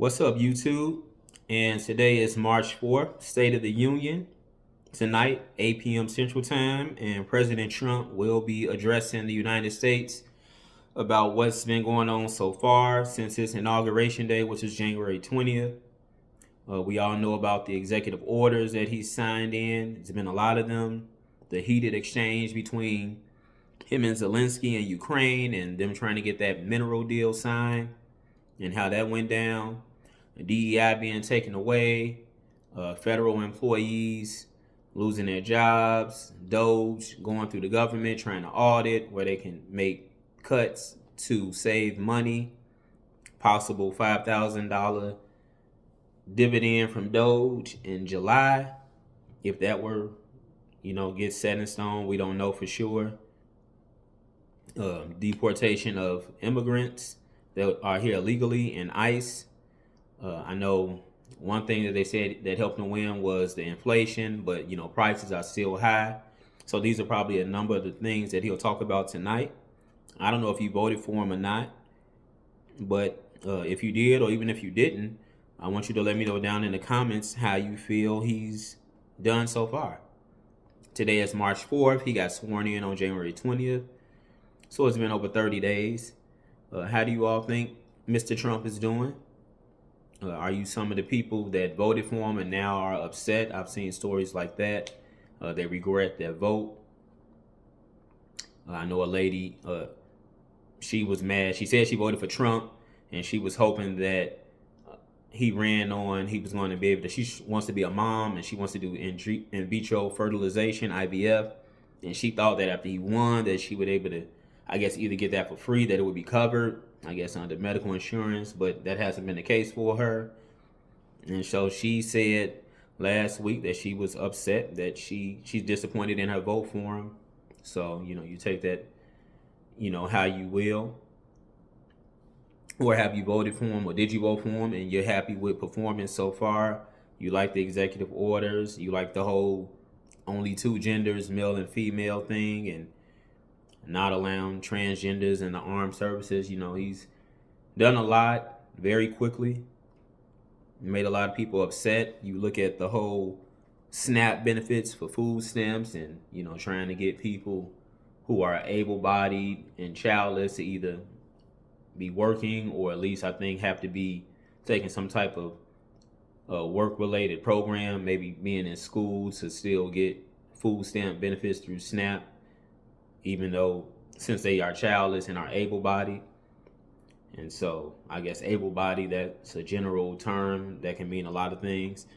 What's up, YouTube? And today is March 4th, State of the Union. Tonight, 8 p.m. Central Time, and President Trump will be addressing the United States about what's been going on so far since his inauguration day, which is January 20th. We all know about the executive orders that he signed in. There's been a lot of them. The heated exchange between him and Zelensky and Ukraine, and them trying to get that mineral deal signed, and how that went down. The DEI being taken away, federal employees losing their jobs, Doge going through the government trying to audit where they can make cuts to save money, possible $5,000 dividend from Doge in July. If that were, get set in stone, we don't know for sure. Deportation of immigrants that are here illegally and ICE. I know one thing that they said that helped them win was the inflation, but prices are still high. So these are probably a number of the things that he'll talk about tonight. I don't know if you voted for him or not, but if you did, or even if you didn't, I want you to let me know down in the comments how you feel he's done so far. Today is March 4th. He got sworn in on January 20th. So it's been over 30 days. How do you all think Mr. Trump is doing? Are you some of the people that voted for him and now are upset? I've seen stories like that. They regret their vote. I know a lady, she was mad. She said she voted for Trump, and she was hoping that he was going to be able to, she wants to be a mom, and she wants to do in vitro fertilization, IVF. And she thought that after he won, that she would be able to, I guess, either get that for free, that it would be covered, I guess, under medical insurance, but that hasn't been the case for her. And so she said last week that she was upset, that she's disappointed in her vote for him. So, you take that, how you will. Or have you voted for him, or did you vote for him and you're happy with performance so far? You like the executive orders, you like the whole only two genders, male and female thing, and not allowing transgenders in the armed services. He's done a lot very quickly, made a lot of people upset. You look at the whole SNAP benefits for food stamps, and trying to get people who are able-bodied and childless to either be working, or at least I think have to be taking some type of work-related program, maybe being in school to still get food stamp benefits through SNAP, even though since they are childless and are able-bodied. And so I guess able-bodied, that's a general term that can mean a lot of things.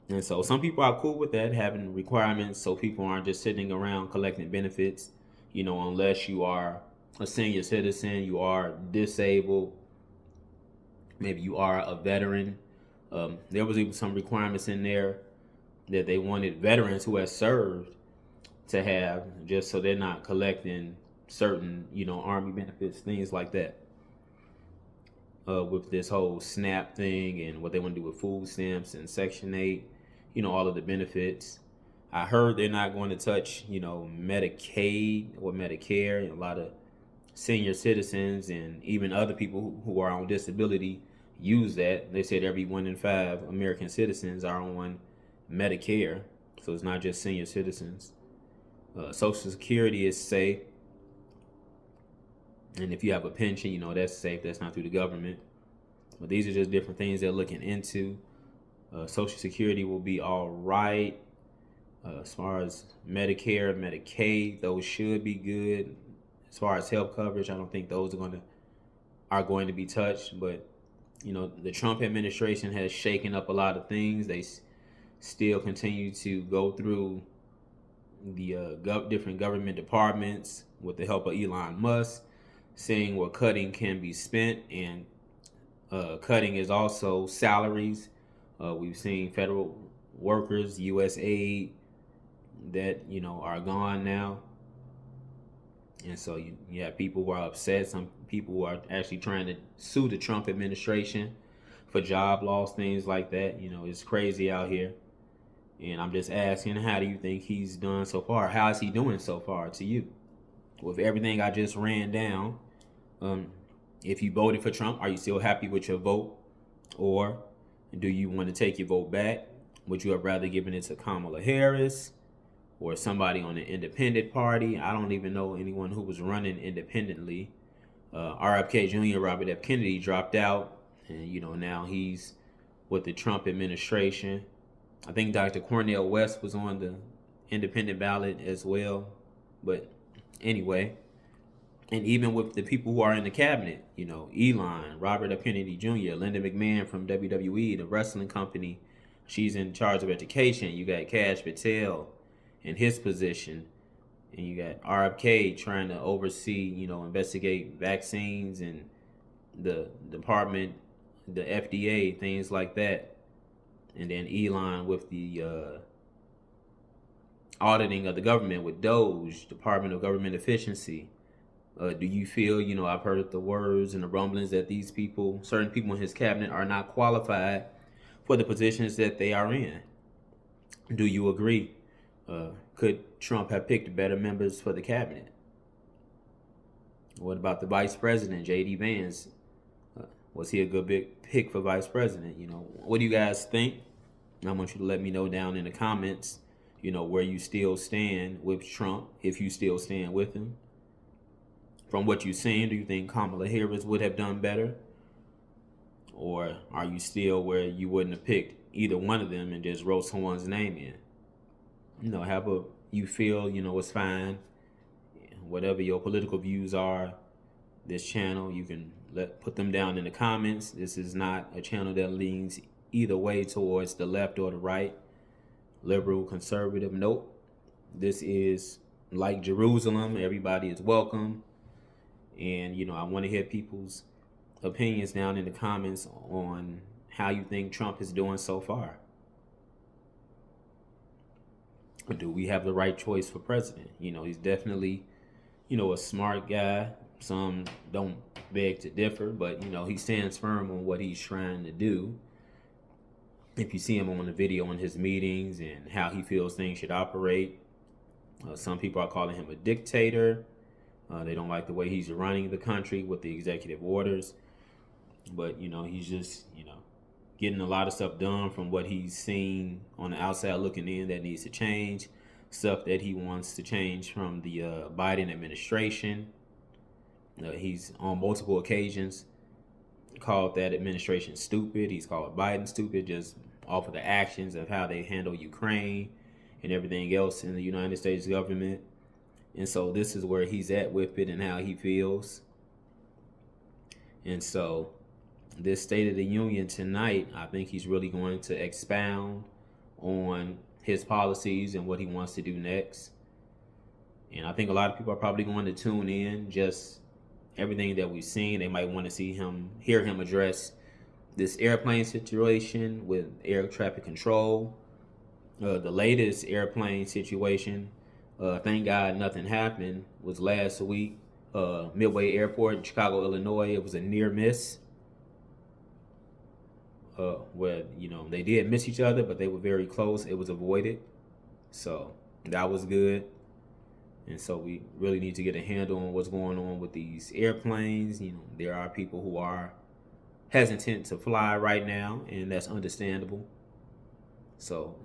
And so some people are cool with that, having requirements so people aren't just sitting around collecting benefits, unless you are a senior citizen, you are disabled, maybe you are a veteran. There was even some requirements in there that they wanted veterans who had served to have, just so they're not collecting certain, Army benefits, things like that. With this whole SNAP thing and what they want to do with food stamps and Section 8, all of the benefits. I heard they're not going to touch, Medicaid or Medicare. A lot of senior citizens and even other people who are on disability use that. They said every 1 in 5 American citizens are on Medicare, so it's not just senior citizens. Social Security is safe, and if you have a pension, that's safe. That's not through the government. But these are just different things they're looking into. Social Security will be all right. As far as Medicare, Medicaid, those should be good. As far as health coverage, I don't think those are going to be touched. But the Trump administration has shaken up a lot of things. They still continue to go through the different government departments with the help of Elon Musk, seeing where cutting can be spent, and cutting is also salaries. We've seen federal workers, U.S. aid, that are gone now. And so you have people who are upset. Some people who are actually trying to sue the Trump administration for job loss, things like that. It's crazy out here. And I'm just asking, how do you think he's done so far? How is he doing so far to you? With everything I just ran down, if you voted for Trump, are you still happy with your vote? Or do you want to take your vote back? Would you have rather given it to Kamala Harris or somebody on the independent party? I don't even know anyone who was running independently. RFK Jr., Robert F. Kennedy, dropped out, and now he's with the Trump administration. I think Dr. Cornel West was on the independent ballot as well. But anyway, and even with the people who are in the cabinet, Elon, Robert F. Kennedy Jr., Linda McMahon from WWE, the wrestling company, she's in charge of education. You got Kash Patel in his position, and you got RFK trying to oversee, investigate vaccines and the department, the FDA, things like that. And then Elon with the auditing of the government with DOGE, Department of Government Efficiency. Do you feel, I've heard the words and the rumblings that these people, certain people in his cabinet, are not qualified for the positions that they are in? Do you agree? Could Trump have picked better members for the cabinet? What about the vice president, J.D. Vance? Was he a good big pick for vice president? What do you guys think? I want you to let me know down in the comments, where you still stand with Trump, if you still stand with him. From what you've seen, do you think Kamala Harris would have done better? Or are you still where you wouldn't have picked either one of them and just wrote someone's name in? However you feel, it's fine. Whatever your political views are, this channel, you can put them down in the comments. This is not a channel that leans either way towards the left or the right, liberal, conservative. Nope. This is like Jerusalem. Everybody is welcome. And, I want to hear people's opinions down in the comments on how you think Trump is doing so far. Do we have the right choice for president? He's definitely, a smart guy. Some don't beg to differ, but, he stands firm on what he's trying to do. If you see him on the video in his meetings and how he feels things should operate, some people are calling him a dictator. They don't like the way he's running the country with the executive orders. But, he's just, getting a lot of stuff done from what he's seen on the outside looking in that needs to change. Stuff that he wants to change from the Biden administration. He's on multiple occasions called that administration stupid. He's called Biden stupid just off of the actions of how they handle Ukraine and everything else in the United States government. And so this is where he's at with it and how he feels. And so this State of the Union tonight, I think he's really going to expound on his policies and what he wants to do next. And I think a lot of people are probably going to tune in, just everything that we've seen. They might want to hear him address this airplane situation with air traffic control. The latest airplane situation, thank God nothing happened, was last week. Midway Airport in Chicago, Illinois. It was a near miss. Where, they did miss each other, but they were very close. It was avoided. So that was good. And so we really need to get a handle on what's going on with these airplanes. There are people who are hesitant to fly right now, and that's understandable. So,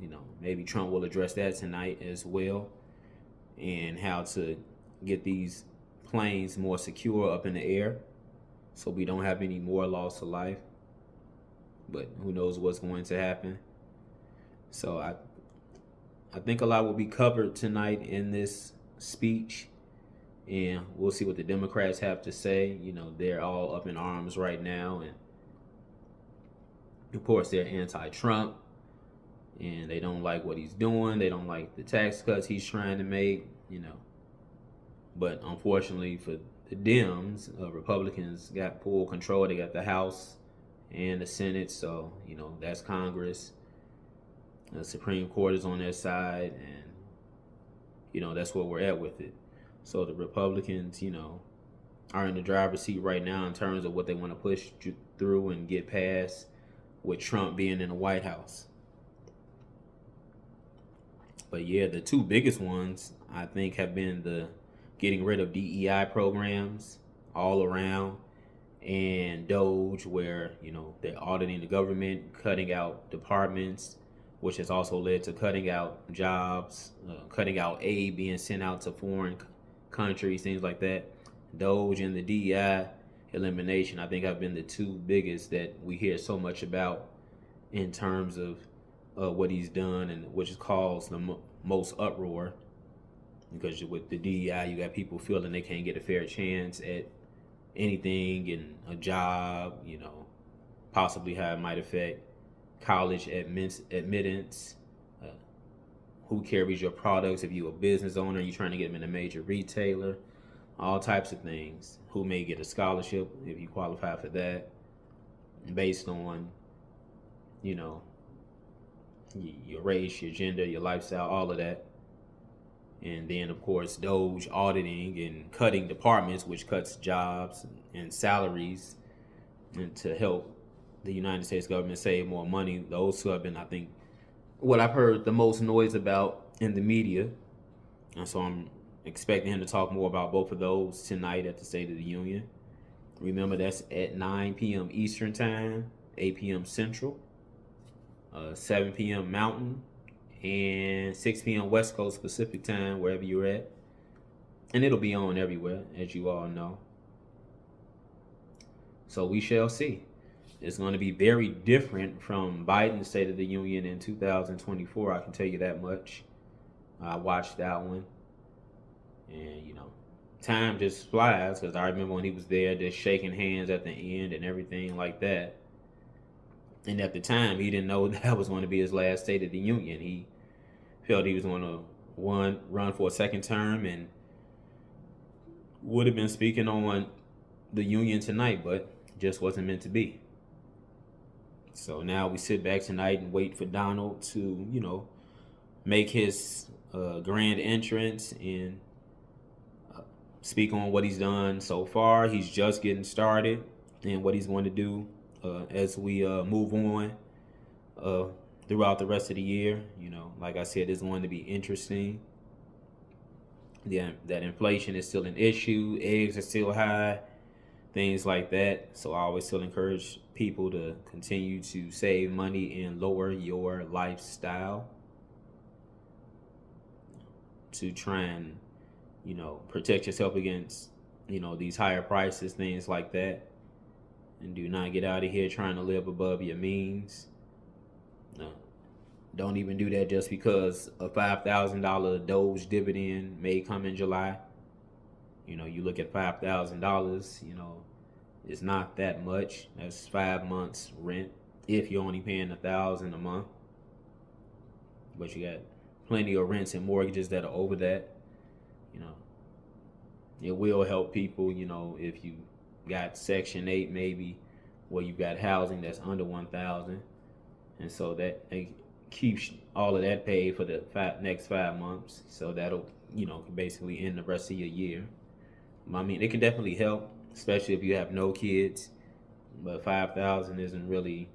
maybe Trump will address that tonight as well, and how to get these planes more secure up in the air so we don't have any more loss of life. But who knows what's going to happen. So I think a lot will be covered tonight in this speech, and we'll see what the Democrats have to say. They're all up in arms right now, and of course they're anti-Trump, and they don't like what he's doing. They don't like the tax cuts he's trying to make, But unfortunately for the Dems, Republicans got full control. They got the House and the Senate, so that's Congress. The Supreme Court is on their side, and that's where we're at with it. So the Republicans, are in the driver's seat right now in terms of what they want to push through and get past, with Trump being in the White House. But yeah, the two biggest ones I think have been the getting rid of DEI programs all around, and Doge, where they're auditing the government, cutting out departments, which has also led to cutting out jobs, cutting out aid being sent out to foreign countries, things like that. Doge and the DEI elimination, I think, have been the two biggest that we hear so much about in terms of what he's done, and which has caused the most uproar. Because with the DEI, you got people feeling they can't get a fair chance at anything in a job, possibly how it might affect college admittance, uh, who carries your products if you're a business owner, you're trying to get them in a major retailer, all types of things. Who may get a scholarship if you qualify for that, based on, you know, your race, your gender, your lifestyle, all of that. And then, of course, Doge auditing and cutting departments, which cuts jobs and salaries, and to help the United States government save more money. Those two have been, I think, what I've heard the most noise about in the media. And so I'm expecting him to talk more about both of those tonight at the State of the Union. Remember, that's at 9 p.m. Eastern Time, 8 p.m. Central, 7 p.m. Mountain, and 6 p.m. West Coast Pacific Time, wherever you're at. And it'll be on everywhere, as you all know. So we shall see. It's going to be very different from Biden's State of the Union in 2024, I can tell you that much. I watched that one. And, time just flies, because I remember when he was there just shaking hands at the end and everything like that. And at the time, he didn't know that was going to be his last State of the Union. He felt he was going to run for a second term and would have been speaking on the Union tonight, but just wasn't meant to be. So now we sit back tonight and wait for Donald to, make his grand entrance and speak on what he's done so far. He's just getting started and what he's going to do as we move on throughout the rest of the year. Like I said, it's going to be interesting. Yeah, that inflation is still an issue. Eggs are still high, things like that. So I always still encourage people to continue to save money and lower your lifestyle to try and, protect yourself against, these higher prices, things like that. And do not get out of here trying to live above your means. No. Don't even do that just because a $5,000 Doge dividend may come in July. You look at $5,000, it's not that much. That's 5 months rent if you're only paying $1,000 a month. But you got plenty of rents and mortgages that are over that. It will help people, if you got Section 8 maybe, where you got housing that's under 1,000. And so that keeps all of that paid for the next 5 months. So that'll, basically end the rest of your year. I mean, it can definitely help, especially if you have no kids. But 5,000 isn't really,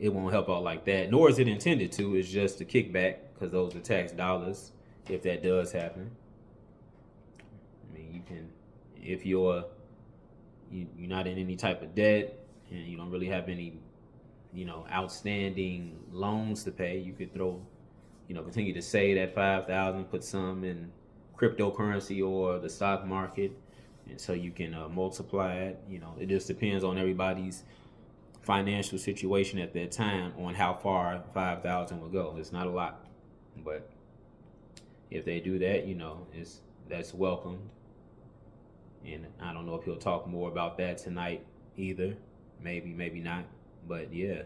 it won't help out like that. Nor is it intended to. It's just a kickback because those are tax dollars if that does happen. I mean, you can, if you're not in any type of debt and you don't really have any, outstanding loans to pay, you could throw, continue to save that 5,000, put some in cryptocurrency or the stock market, and so you can multiply it. It just depends on everybody's financial situation at that time on how far 5,000 will go. It's not a lot, but if they do that, that's welcomed. And I don't know if he'll talk more about that tonight either. Maybe not. But yeah,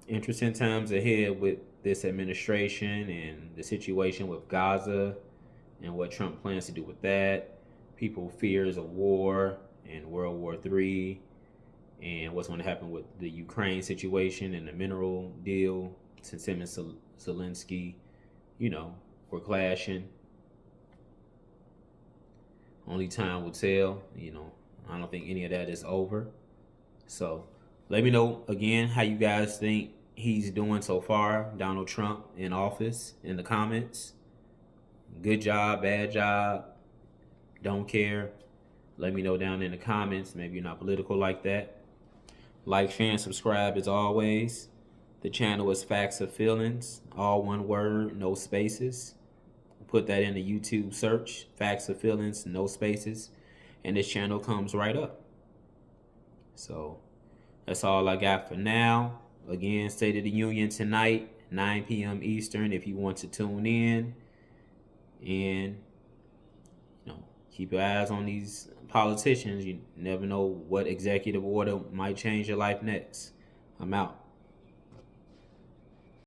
interesting times ahead with this administration and the situation with Gaza and what Trump plans to do with that. People fears a war and World War III and what's going to happen with the Ukraine situation and the mineral deal, since him and Zelensky, were clashing. Only time will tell. I don't think any of that is over. So let me know again how you guys think he's doing so far, Donald Trump in office, in the comments. Good job, bad job, don't care. Let me know down in the comments. Maybe you're not political like that. Like, share, and subscribe as always. The channel is Facts of Feelings, all one word, no spaces. Put that in the YouTube search, Facts of Feelings, no spaces, and this channel comes right up. So that's all I got for now. Again, State of the Union tonight, 9 p.m. Eastern, if you want to tune in. And, keep your eyes on these politicians. You never know what executive order might change your life next. I'm out.